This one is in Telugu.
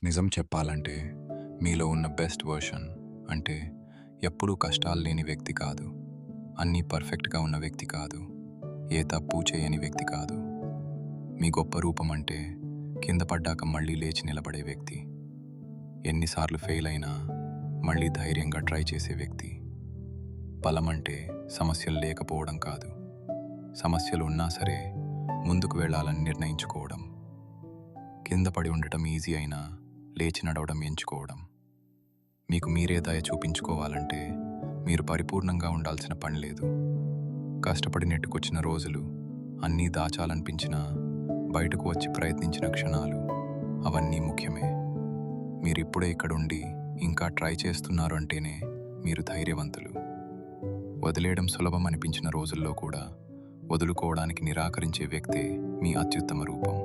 నిజం చెప్పాలంటే మీలో ఉన్న బెస్ట్ వర్షన్ అంటే ఎప్పుడూ కష్టాలు లేని వ్యక్తి కాదు, అన్నీ పర్ఫెక్ట్గా ఉన్న వ్యక్తి కాదు, ఏ తప్పు చేయని వ్యక్తి కాదు. మీ గొప్ప రూపం అంటే కింద పడ్డాక మళ్ళీ లేచి నిలబడే వ్యక్తి, ఎన్నిసార్లు ఫెయిల్ అయినా మళ్ళీ ధైర్యంగా ట్రై చేసే వ్యక్తి. బలం అంటే సమస్యలు లేకపోవడం కాదు, సమస్యలు ఉన్నా సరే ముందుకు వెళ్ళాలని నిర్ణయించుకోవడం. కింద పడి ఉండటం ఈజీ అయినా లేచి నడవడం ఎంచుకోవడం. మీకు మీరే దయ చూపించుకోవాలంటే మీరు పరిపూర్ణంగా ఉండాల్సిన పని లేదు. కష్టపడి నెట్టుకొచ్చిన రోజులు, అన్నీ దాచాలనిపించినా బయటకు వచ్చి ప్రయత్నించిన క్షణాలు, అవన్నీ ముఖ్యమే. మీరిప్పుడే ఇక్కడుండి ఇంకా ట్రై చేస్తున్నారు అంటేనే మీరు ధైర్యవంతులు. వదిలేయడం సులభం అనిపించిన రోజుల్లో కూడా వదులుకోవడానికి నిరాకరించే వ్యక్తే మీ అత్యుత్తమ రూపం.